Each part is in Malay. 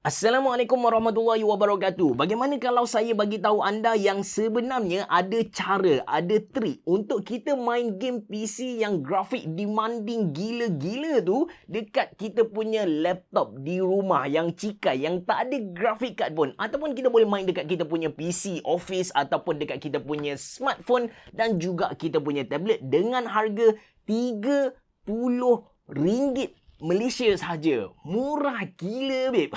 Assalamualaikum warahmatullahi wabarakatuh. Bagaimana kalau saya bagi tahu anda yang sebenarnya ada cara, ada trik untuk kita main game PC yang grafik demanding gila-gila tu dekat kita punya laptop di rumah yang cikai, yang tak ada grafik card pun. Ataupun kita boleh main dekat kita punya PC, office ataupun dekat kita punya smartphone dan juga kita punya tablet dengan harga RM30 Malaysia sahaja. Murah gila, babe.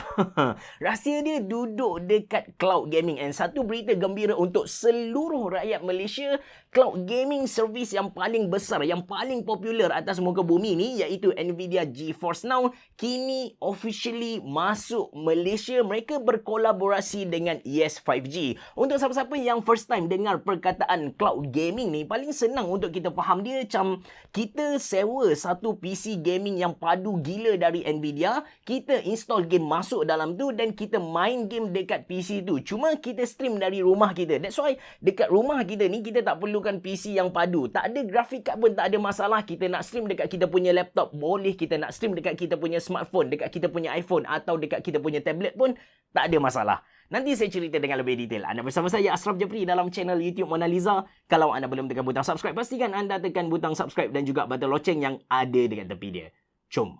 Rahsia dia duduk dekat cloud gaming. And satu berita gembira untuk seluruh rakyat Malaysia, cloud gaming service yang paling besar, yang paling popular atas muka bumi ni, iaitu Nvidia GeForce Now, kini officially masuk Malaysia. Mereka berkolaborasi dengan Yes 5G. Untuk siapa-siapa yang first time dengar perkataan cloud gaming ni, paling senang untuk kita faham dia macam kita sewa satu PC gaming yang padu gila dari Nvidia, kita install game masuk dalam tu dan kita main game dekat PC tu. Cuma kita stream dari rumah kita. That's why dekat rumah kita ni kita tak perlukan PC yang padu. Tak ada graphic card pun tak ada masalah. Kita nak stream dekat kita punya laptop boleh, kita nak stream dekat kita punya smartphone, dekat kita punya iPhone atau dekat kita punya tablet pun tak ada masalah. Nanti saya cerita dengan lebih detail. Anda bersama saya Ashraf Jafri dalam channel YouTube Mona Lisa. Kalau anda belum tekan butang subscribe, pastikan anda tekan butang subscribe dan juga butang loceng yang ada dekat tepi dia. Jom.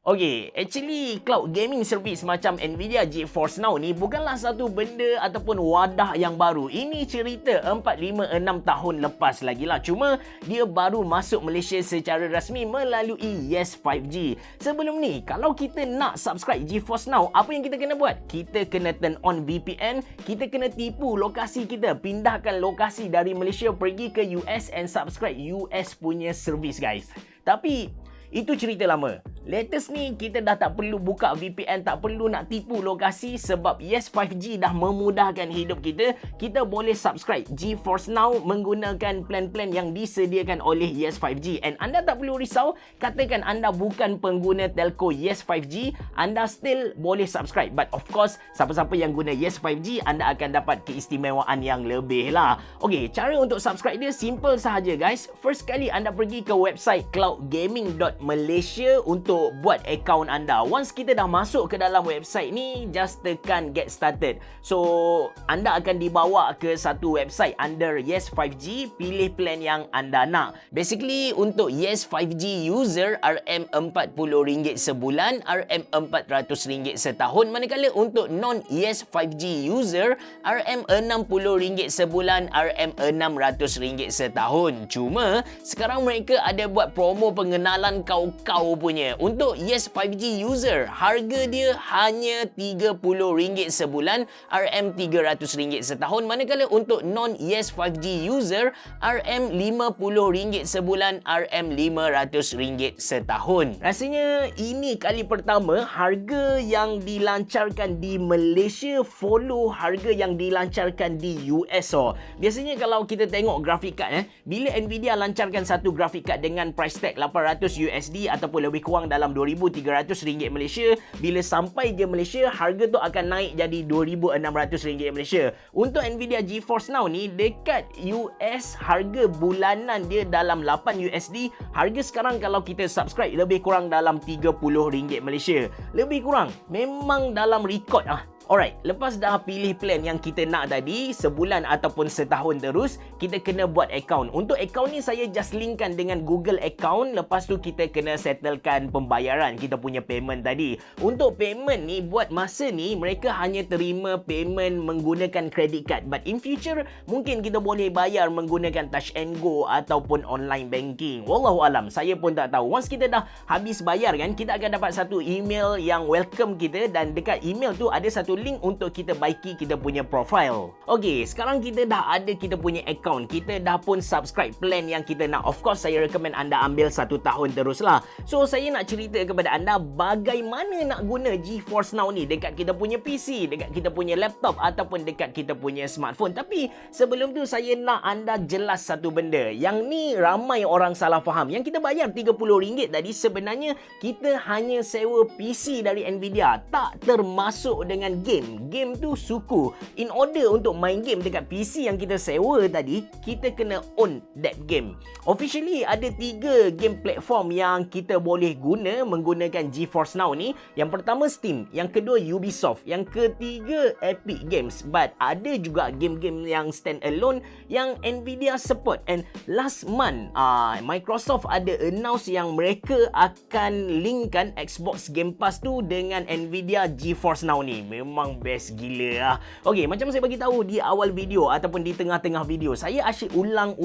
Okay, actually cloud gaming service macam Nvidia GeForce Now ni bukanlah satu benda ataupun wadah yang baru. Ini cerita 4-5-6 tahun lepas lagi lah. Cuma dia baru masuk Malaysia secara rasmi melalui Yes 5G. Sebelum ni, kalau kita nak subscribe GeForce Now, apa yang kita kena buat? Kita kena turn on VPN, kita kena tipu lokasi kita, pindahkan lokasi dari Malaysia pergi ke US and subscribe US punya service, guys. Tapi itu cerita lama. Latest ni kita dah tak perlu buka VPN, tak perlu nak tipu lokasi sebab Yes 5G dah memudahkan hidup kita. Kita boleh subscribe GeForce Now menggunakan plan-plan yang disediakan oleh Yes 5G. And anda tak perlu risau, katakan anda bukan pengguna telco Yes 5G, anda still boleh subscribe. But of course, siapa-siapa yang guna Yes 5G, anda akan dapat keistimewaan yang lebih lah. Okay, cara untuk subscribe dia simple sahaja, guys. First kali anda pergi ke website cloudgaming.malaysia untuk buat akaun anda. Once kita dah masuk ke dalam website ni, just tekan get started. So, anda akan dibawa ke satu website under Yes 5G, pilih plan yang anda nak. Basically, untuk Yes 5G user, RM40 sebulan, RM400 setahun. Manakala untuk non-Yes 5G user, RM60 sebulan, RM600 setahun. Cuma, sekarang mereka ada buat promo pengenalan kau-kau punya. Untuk Yes 5G user, harga dia hanya RM30 sebulan, RM300 setahun. Manakala untuk non-Yes 5G user, RM50 sebulan, RM500 setahun. Rasanya ini kali pertama harga yang dilancarkan di Malaysia follow harga yang dilancarkan di US. Biasanya kalau kita tengok grafik card, bila Nvidia lancarkan satu grafik card dengan price tag $800 ataupun lebih kurang dalam RM2,300 Malaysia, bila sampai ke Malaysia, harga tu akan naik jadi RM2,600 Malaysia. Untuk Nvidia GeForce Now ni, dekat US, harga bulanan dia dalam $8. Harga sekarang kalau kita subscribe lebih kurang dalam RM30 Malaysia. Lebih kurang, memang dalam rekod Alright, lepas dah pilih plan yang kita nak tadi, sebulan ataupun setahun terus, kita kena buat account. Untuk account ni saya just linkkan dengan Google account, lepas tu kita kena settlekan pembayaran, kita punya payment tadi. Untuk payment ni, buat masa ni, mereka hanya terima payment menggunakan credit card. But in future, mungkin kita boleh bayar menggunakan Touch and Go ataupun online banking. Wallahualam, saya pun tak tahu. Once kita dah habis bayar kan, kita akan dapat satu email yang welcome kita dan dekat email tu ada satu link untuk kita baiki kita punya profile. Okey, sekarang kita dah ada kita punya account. Kita dah pun subscribe plan yang kita nak. Of course, saya recommend anda ambil 1 tahun teruslah. So, saya nak cerita kepada anda bagaimana nak guna GeForce Now ni dekat kita punya PC, dekat kita punya laptop ataupun dekat kita punya smartphone. Tapi sebelum tu saya nak anda jelas satu benda. Yang ni ramai orang salah faham. Yang kita bayar RM30 tadi sebenarnya kita hanya sewa PC dari Nvidia, tak termasuk dengan game. Game tu suku. In order untuk main game dekat PC yang kita sewa tadi, kita kena own that game. Officially ada 3 game platform yang kita boleh guna menggunakan GeForce Now ni. Yang pertama Steam, yang kedua Ubisoft, yang ketiga Epic Games. But ada juga game-game yang stand alone yang Nvidia support. And last month Microsoft ada announce yang mereka akan linkkan Xbox Game Pass tu dengan Nvidia GeForce Now ni. Memang best gila lah. Okey, macam saya bagi tahu di awal video ataupun di tengah-tengah video, saya asyik ulang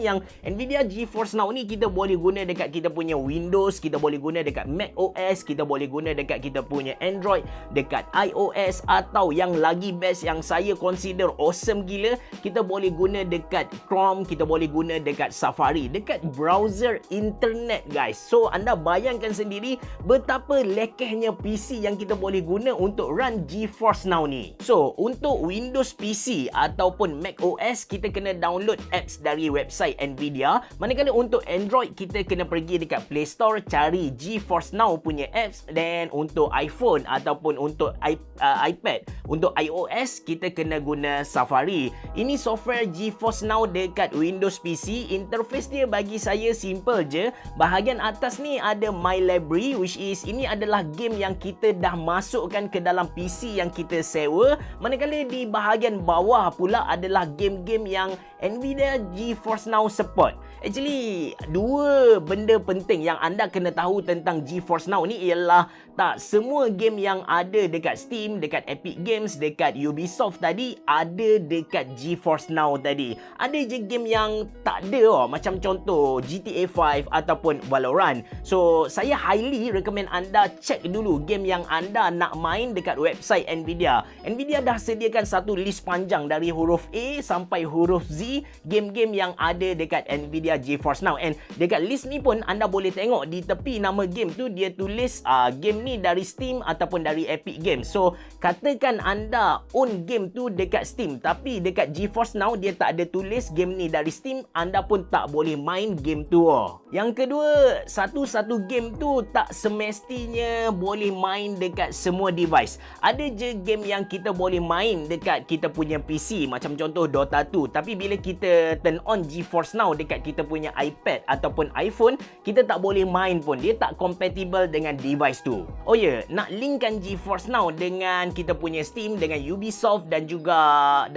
yang Nvidia GeForce Now ni kita boleh guna dekat kita punya Windows, kita boleh guna dekat Mac OS, kita boleh guna dekat kita punya Android, dekat iOS, atau yang lagi best yang saya consider awesome gila, kita boleh guna dekat Chrome, kita boleh guna dekat Safari, dekat browser internet guys. So anda bayangkan sendiri betapa lekehnya PC yang kita boleh guna untuk run GeForce Now ni. So untuk Windows PC ataupun Mac OS, kita kena download apps dari website Nvidia. Manakala untuk Android, kita kena pergi dekat Play Store, cari GeForce Now punya apps. Dan untuk iPhone ataupun untuk iPad, untuk iOS, kita kena guna Safari. Ini software GeForce Now dekat Windows PC. Interface dia bagi saya simple je. Bahagian atas ni ada My Library, which is ini adalah game yang kita dah masukkan ke dalam PC yang kita sewa. Manakala di bahagian bawah pula adalah game-game yang Nvidia GeForce Now support. Actually, 2 benda penting yang anda kena tahu tentang GeForce Now ni ialah tak semua game yang ada dekat Steam, dekat Epic Games, dekat Ubisoft tadi ada dekat GeForce Now tadi. Ada je game yang tak ada macam contoh GTA 5 ataupun Valorant. So, saya highly recommend anda check dulu game yang anda nak main dekat website Nvidia. Nvidia dah sediakan satu list panjang dari huruf A sampai huruf Z game-game yang ada dekat Nvidia GeForce Now. And dekat list ni pun anda boleh tengok di tepi nama game tu dia tulis game ni dari Steam ataupun dari Epic Games. So katakan anda own game tu dekat Steam tapi dekat GeForce Now dia tak ada tulis game ni dari Steam, anda pun tak boleh main game tu. Yang kedua, satu-satu game tu tak semestinya boleh main dekat semua device. Ada je game yang kita boleh main dekat kita punya PC, macam contoh Dota 2. Tapi bila kita turn on GeForce Now dekat kita punya iPad ataupun iPhone, kita tak boleh main pun. Dia tak compatible dengan device tu. Oh ya, nak linkkan GeForce Now dengan kita punya Steam, dengan Ubisoft dan juga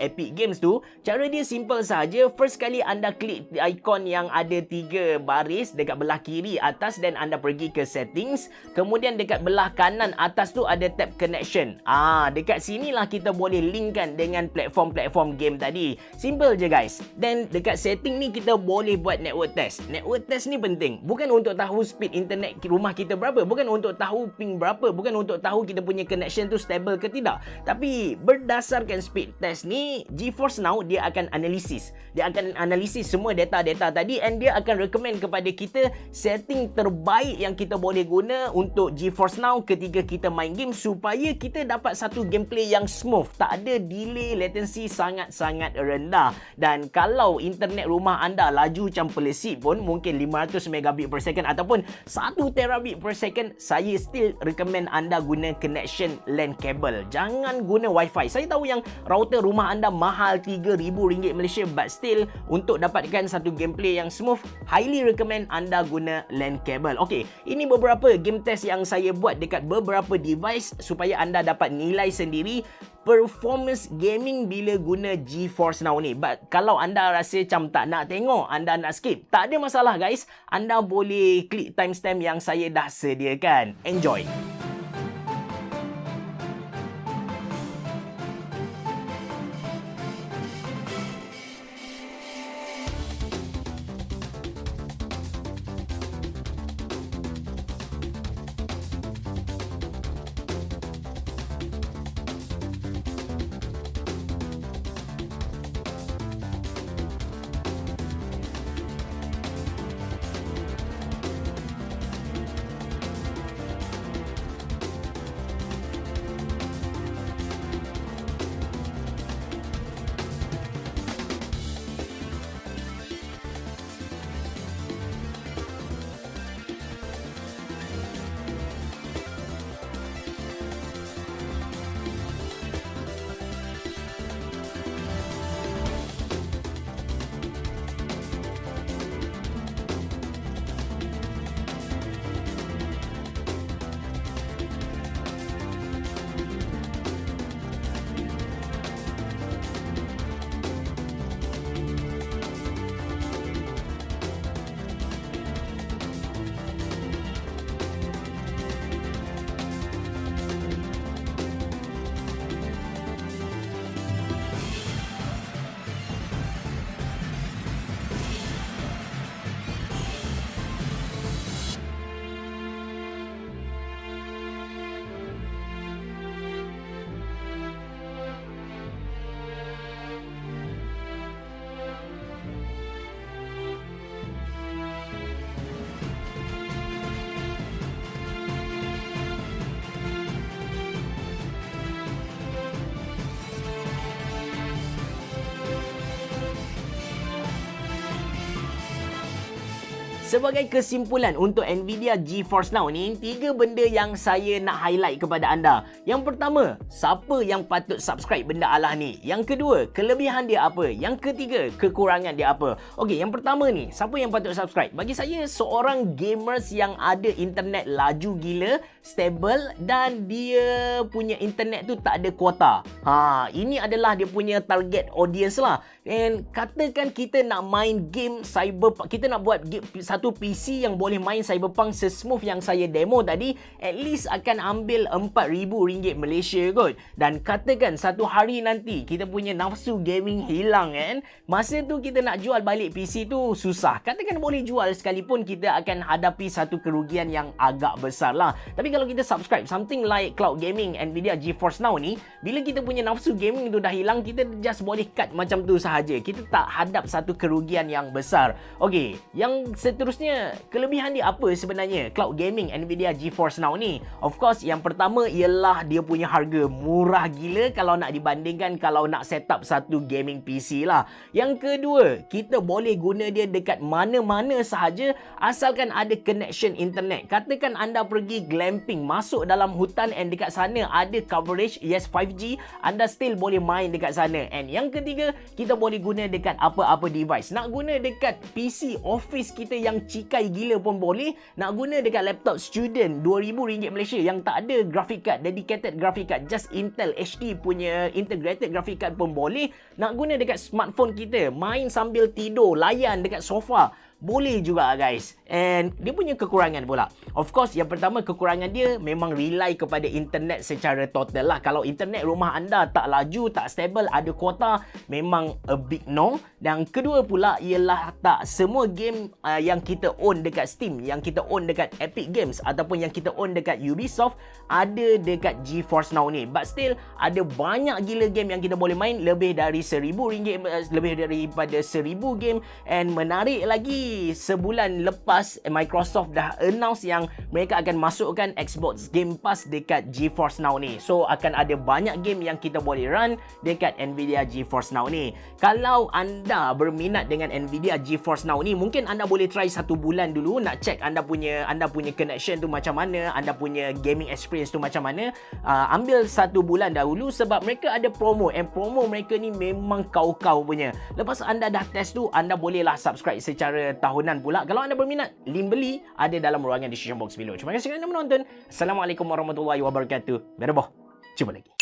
Epic Games tu, cara dia simple saja. First kali anda klik ikon yang ada 3 baris dekat belah kiri atas dan anda pergi ke settings. Kemudian dekat belah kanan atas tu ada tab connection. Dekat sinilah kita boleh linkkan dengan platform-platform game tadi. Simple je guys. Dan dekat setting ni kita boleh buat network test. Network test ni penting. Bukan untuk tahu speed internet rumah kita berapa, bukan untuk tahu ping berapa, bukan untuk tahu kita punya connection tu stable ke tidak. Tapi berdasarkan speed test ni, GeForce Now dia akan analisis. Dia akan analisis semua data-data tadi and dia akan recommend kepada kita setting terbaik yang kita boleh guna untuk GeForce Now ketika kita main game supaya kita dapat satu gameplay yang smooth, tak ada delay, latency sangat-sangat rendah. Dan kalau internet rumah anda laju macam pelesip pun, mungkin 500 megabit per second ataupun 1 terabit per second, saya still recommend anda guna connection LAN cable. Jangan guna wifi. Saya tahu yang router rumah anda mahal RM3,000 Malaysia, but still untuk dapatkan satu gameplay yang smooth, highly recommend anda guna LAN cable. Okey, ini beberapa game test yang saya buat dekat beberapa device supaya anda dapat nilai sendiri performance gaming bila guna GeForce Now ni. But kalau anda rasa macam tak nak tengok, anda nak skip, tak ada masalah guys. Anda boleh klik timestamp yang saya dah sediakan. Enjoy! sebagai kesimpulan untuk Nvidia GeForce Now ni, 3 benda yang saya nak highlight kepada anda. Yang pertama, siapa yang patut subscribe benda alah ni? Yang kedua, kelebihan dia apa? Yang ketiga, kekurangan dia apa? Okey, yang pertama ni, siapa yang patut subscribe? Bagi saya, seorang gamers yang ada internet laju gila, stable dan dia punya internet tu tak ada kuota. Ini adalah dia punya target audience lah. And katakan kita nak main game Cyberpunk, kita nak buat satu PC yang boleh main Cyberpunk sesmooth yang saya demo tadi, at least akan ambil RM4,000 Malaysia kot. Dan katakan satu hari nanti kita punya nafsu gaming hilang kan, masa tu kita nak jual balik PC tu susah. Katakan boleh jual sekalipun, kita akan hadapi satu kerugian yang agak besar lah. Tapi kalau kita subscribe something like cloud gaming, Nvidia GeForce Now ni, bila kita punya nafsu gaming tu dah hilang, kita just boleh cut macam tu sahaja. Kita tak hadap satu kerugian yang besar. Okey, yang seterusnya, kelebihan dia apa sebenarnya cloud gaming Nvidia GeForce Now ni? Of course, yang pertama ialah dia punya harga murah gila kalau nak dibandingkan kalau nak set up satu gaming PC lah. Yang kedua, kita boleh guna dia dekat mana-mana sahaja asalkan ada connection internet. Katakan anda pergi glamping, masuk dalam hutan and dekat sana ada coverage, yes 5G, anda still boleh main dekat sana. And yang ketiga, kita boleh guna dekat apa-apa device. Nak guna dekat PC office kita yang cikai gila pun boleh. Nak guna dekat laptop student RM2,000 Malaysia yang tak ada graphic card, dedicated graphic card, just Intel HD punya integrated graphic card pun boleh. Nak guna dekat smartphone kita, main sambil tidur, layan dekat sofa, boleh juga guys. And dia punya kekurangan pula, of course, yang pertama, kekurangan dia memang rely kepada internet secara total lah. Kalau internet rumah anda tak laju, tak stable, ada kuota, memang a big no. Dan kedua pula ialah tak semua game yang kita own dekat Steam, yang kita own dekat Epic Games ataupun yang kita own dekat Ubisoft ada dekat GeForce Now ni. But still, ada banyak gila game yang kita boleh main, lebih dari RM1,000, lebih daripada 1,000 game. And menarik lagi, sebulan lepas Microsoft dah announce yang mereka akan masukkan Xbox Game Pass dekat GeForce Now ni. So akan ada banyak game yang kita boleh run dekat Nvidia GeForce Now ni. Kalau anda berminat dengan Nvidia GeForce Now ni, mungkin anda boleh try 1 bulan dulu, nak check anda punya connection tu macam mana, anda punya gaming experience tu macam mana. Ambil 1 bulan dahulu sebab mereka ada promo, and promo mereka ni memang kau-kau punya. Lepas anda dah test tu, anda bolehlah subscribe secara tahunan pula. Kalau anda berminat, link beli ada dalam ruangan description box below. Terima kasih kerana menonton. Assalamualaikum warahmatullahi wabarakatuh. Berabah. Jumpa lagi.